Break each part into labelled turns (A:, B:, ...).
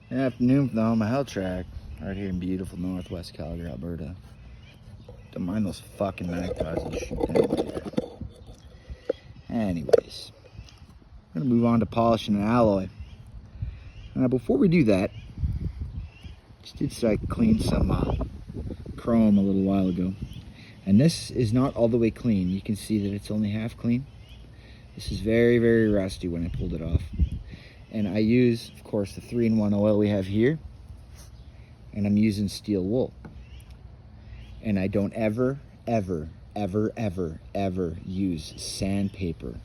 A: Good afternoon from the Home Health Track, right here in beautiful northwest Calgary, Alberta. Don't mind those fucking magpies that shoot down there. Anyways, we're gonna move on to polishing an alloy. Now, before we do that, just did so I clean some chrome a little while ago, and this is not all the way clean. You can see that it's only half clean. This is very, very rusty when I pulled it off. And I use, of course, the 3-in-1 oil we have here. And I'm using steel wool. And I don't ever use sandpaper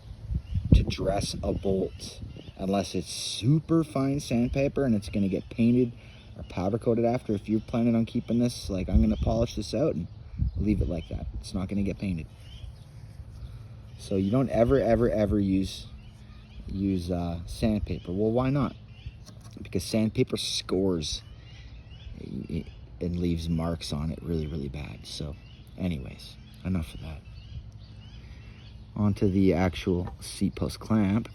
A: to dress a bolt. Unless it's super fine sandpaper and it's going to get painted or powder coated after. If you're planning on keeping this, like I'm going to polish this out and leave it like that. It's not going to get painted. So you don't ever use sandpaper. Well, why not? Because sandpaper scores and leaves marks on it really bad. So anyways, enough of that. Onto the actual seat post clamp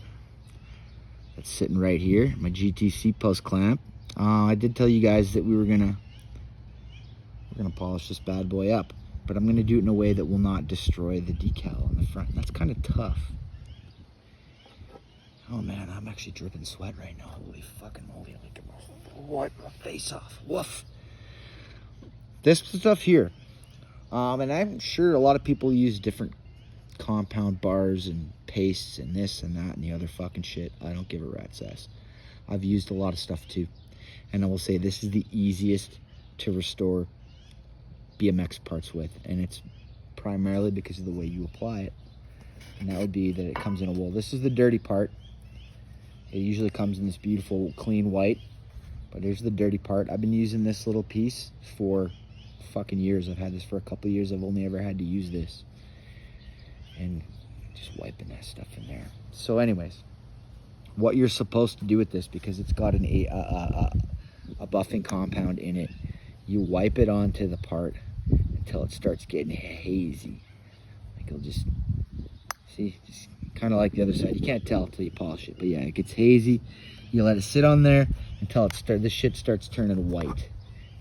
A: that's sitting right here, my GT seat post clamp. I did tell you guys that we're gonna polish this bad boy up, but I'm gonna do it in a way that will not destroy the decal on the front. That's kind of tough. Oh man, I'm actually dripping sweat right now. Holy fucking moly, look at wipe my face off. Woof. This stuff here, and I'm sure a lot of people use different compound bars and pastes and this and that and the other fucking shit. I don't give a rat's ass. I've used a lot of stuff too. And I will say this is the easiest to restore BMX parts with, and it's primarily because of the way you apply it. And that would be that it comes in a wool. This is the dirty part. It usually comes in this beautiful clean white, but here's the dirty part. I've been using this little piece for fucking years. I've had this for a couple years. I've only ever had to use this, and just wiping that stuff in there. So anyways, what you're supposed to do with this, because it's got a buffing compound in it, you wipe it onto the part until it starts getting hazy. Like it'll just, see, just kind of like the other side. You can't tell until you polish it, but yeah, it gets hazy. You let it sit on there until this shit starts turning white.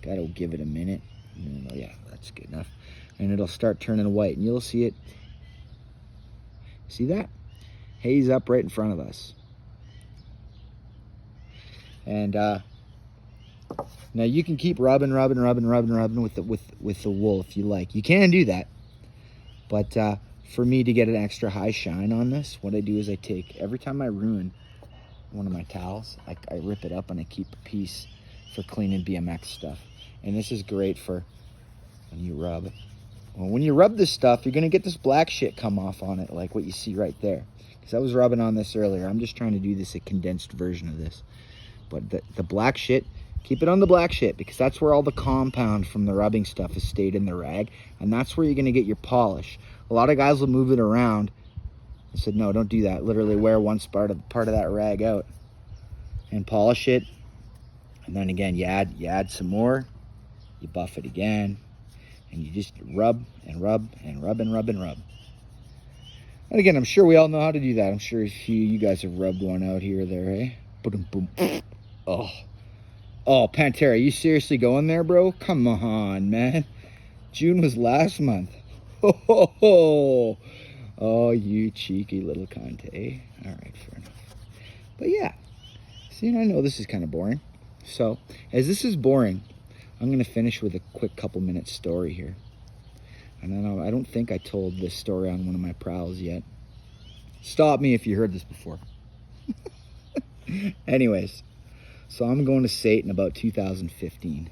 A: Gotta give it a minute. Yeah, that's good enough. And it'll start turning white, and you'll see it. See that? Haze up right in front of us. And now you can keep rubbing with the wool if you like. You can do that, but for me to get an extra high shine on this, what I do is I take, every time I ruin one of my towels, I rip it up and I keep a piece for cleaning BMX stuff. And this is great for when you rub. Well, when you rub this stuff, you're gonna get this black shit come off on it, like what you see right there. Because I was rubbing on this earlier. I'm just trying to do this, a condensed version of this. But the black shit, keep it on the black shit, because that's where all the compound from the rubbing stuff has stayed in the rag, and that's where you're gonna get your polish. A lot of guys will move it around. I said, no, don't do that. Literally wear one part of that rag out and polish it. And then again, you add some more, you buff it again, and you just rub and rub and rub and rub and rub. And again, I'm sure we all know how to do that. I'm sure you guys have rubbed one out here or there, eh? Boom, boom. Oh, Pantera, you seriously going there, bro? Come on, man. June was last month. Oh, you cheeky little cunt, eh? All right, fair enough. But yeah, see, I know this is kind of boring. So, as this is boring, I'm going to finish with a quick couple minute story here. And I don't think I told this story on one of my prowls yet. Stop me if you heard this before. Anyways, so I'm going to SAIT in about 2015.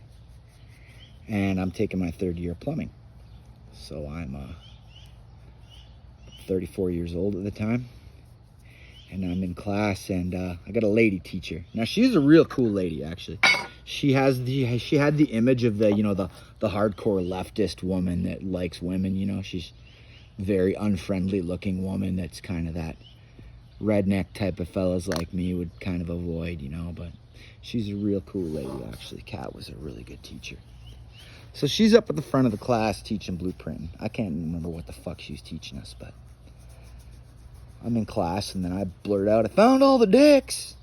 A: And I'm taking my third year of plumbing. So I'm 34 years old at the time. And I'm in class, and I got a lady teacher. Now, she's a real cool lady, actually. She had the image of the hardcore leftist woman that likes women, you know. She's very unfriendly looking woman that's kind of that redneck type of fellas like me would kind of avoid, you know. But she's a real cool lady, actually. Kat was a really good teacher. So she's up at the front of the class teaching blueprinting. I can't remember what the fuck she was teaching us, but I'm in class, and then I blurt out, "I found all the dicks."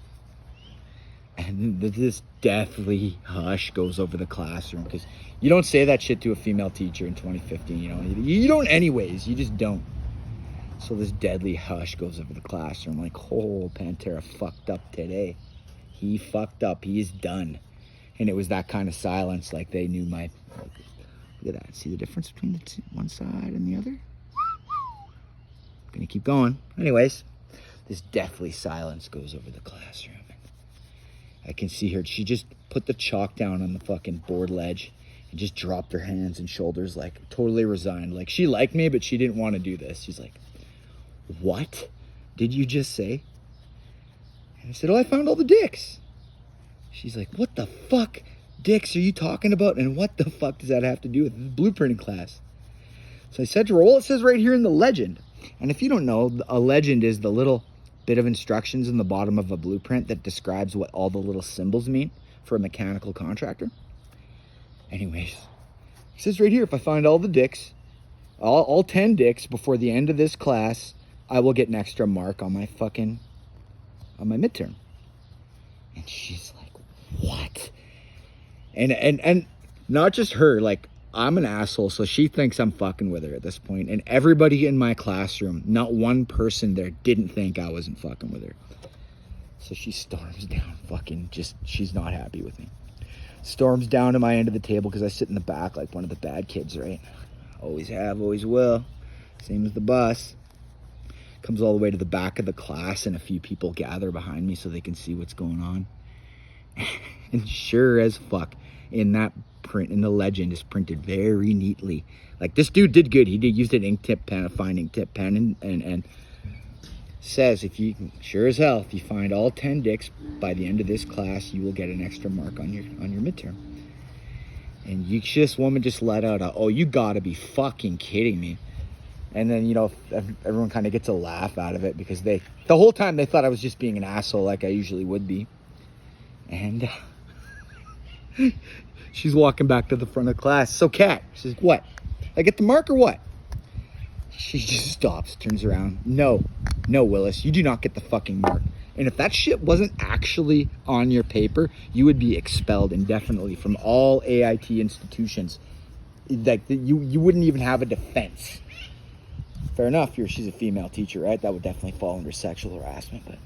A: And this deathly hush goes over the classroom, because you don't say that shit to a female teacher in 2015. You don't anyways. You just don't. So this deadly hush goes over the classroom, like, oh, Pantera fucked up today. He fucked up. He is done. And it was that kind of silence, like they knew my... Look at that. See the difference between the two, one side and the other? I'm gonna keep going. Anyways, this deathly silence goes over the classroom. I can see her. She just put the chalk down on the fucking board ledge and just dropped her hands and shoulders, like totally resigned. Like she liked me, but she didn't want to do this. She's like, what did you just say? And I said, oh, I found all the dicks. She's like, what the fuck dicks are you talking about? And what the fuck does that have to do with the blueprinting class? So I said to her, well, it says right here in the legend. And if you don't know, a legend is the little bit of instructions in the bottom of a blueprint that describes what all the little symbols mean for a mechanical contractor. Anyways, it says right here, if I find all the dicks, all 10 dicks before the end of this class, I will get an extra mark on my midterm. And she's like, what? And not just her, like, I'm an asshole, so she thinks I'm fucking with her at this point. And everybody in my classroom, not one person there didn't think I wasn't fucking with her. So she storms down, she's not happy with me. Storms down to my end of the table, because I sit in the back like one of the bad kids, right? Always have, always will. Same as the bus. Comes all the way to the back of the class, and a few people gather behind me so they can see what's going on. And sure as fuck, in that print, in the legend, is printed very neatly. Like, this dude did good. He did use an ink tip pen, a fine ink tip pen, and says, if you, sure as hell, if you find all 10 dicks by the end of this class, you will get an extra mark on your midterm. And this woman just let out a, oh, you gotta be fucking kidding me. And then, everyone kind of gets a laugh out of it, because the whole time they thought I was just being an asshole like I usually would be. And she's walking back to the front of the class. So, Kat, she says, what? I get the mark or what? She just stops, turns around. No, Willis, you do not get the fucking mark. And if that shit wasn't actually on your paper, you would be expelled indefinitely from all AIT institutions. Like, you wouldn't even have a defense. Fair enough, she's a female teacher, right? That would definitely fall under sexual harassment. But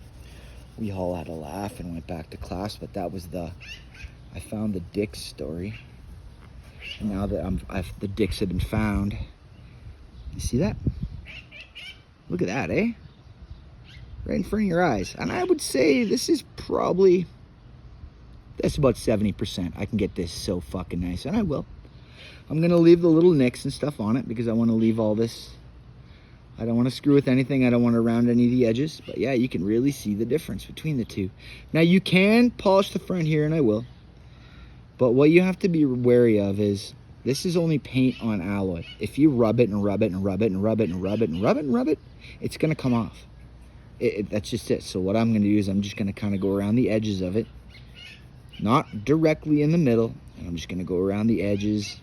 A: we all had a laugh and went back to class. But that was I found the dicks story. And now that the dicks have been found. You see that? Look at that, eh? Right in front of your eyes. And I would say this is probably, that's about 70%. I can get this so fucking nice, and I will. I'm going to leave the little nicks and stuff on it, because I want to leave all this. I don't want to screw with anything. I don't want to round any of the edges. But yeah, you can really see the difference between the two. Now, you can polish the front here, and I will. But what you have to be wary of is, this is only paint on alloy. If you rub it and rub it and rub it and rub it and rub it and rub it and rub it, it's going to come off. That's just it. So what I'm going to do is I'm just going to kind of go around the edges of it. Not directly in the middle. And I'm just going to go around the edges.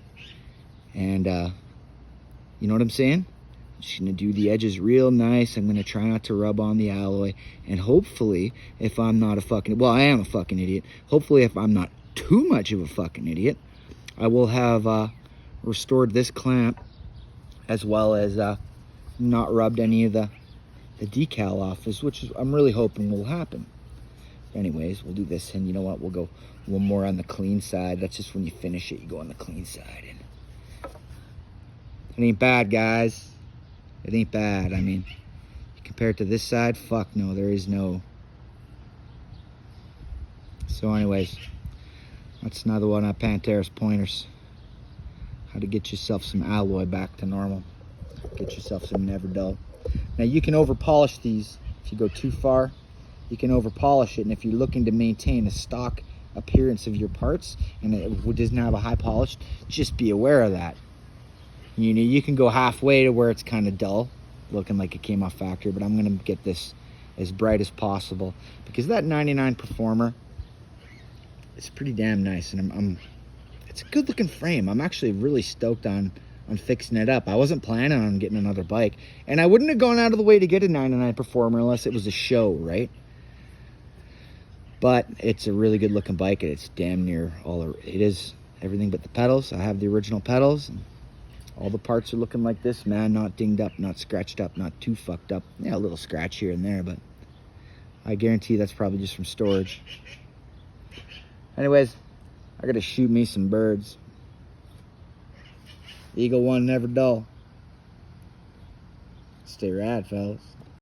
A: And you know what I'm saying? I'm just going to do the edges real nice. I'm going to try not to rub on the alloy. And hopefully, if I'm not I am a fucking idiot. Hopefully, if I'm not too much of a fucking idiot, I will have restored this clamp, as well as not rubbed any of the decal off, which I'm really hoping will happen. Anyways, we'll do this, and you know what? We'll go one more on the clean side. That's just when you finish it, you go on the clean side. And it ain't bad, guys. It ain't bad. I mean, compared to this side, fuck no, there is no. So anyways, that's another one of Pantera's pointers. How to get yourself some alloy back to normal. Get yourself some never dull. Now, you can over polish these. If you go too far, you can over polish it. And if you're looking to maintain a stock appearance of your parts and it doesn't have a high polish, just be aware of that. You can go halfway to where it's kind of dull, looking like it came off factory, but I'm going to get this as bright as possible, because that 99 Performer, it's pretty damn nice, and it's a good looking frame. I'm actually really stoked on fixing it up. I wasn't planning on getting another bike, and I wouldn't have gone out of the way to get a 99 Performer unless it was a show, right? But it's a really good looking bike, and it's damn near it is everything but the pedals. I have the original pedals, and all the parts are looking like this, man. Not dinged up, not scratched up, not too fucked up. Yeah, a little scratch here and there, but I guarantee that's probably just from storage. Anyways, I gotta shoot me some birds. Eagle one never dull. Stay rad, fellas.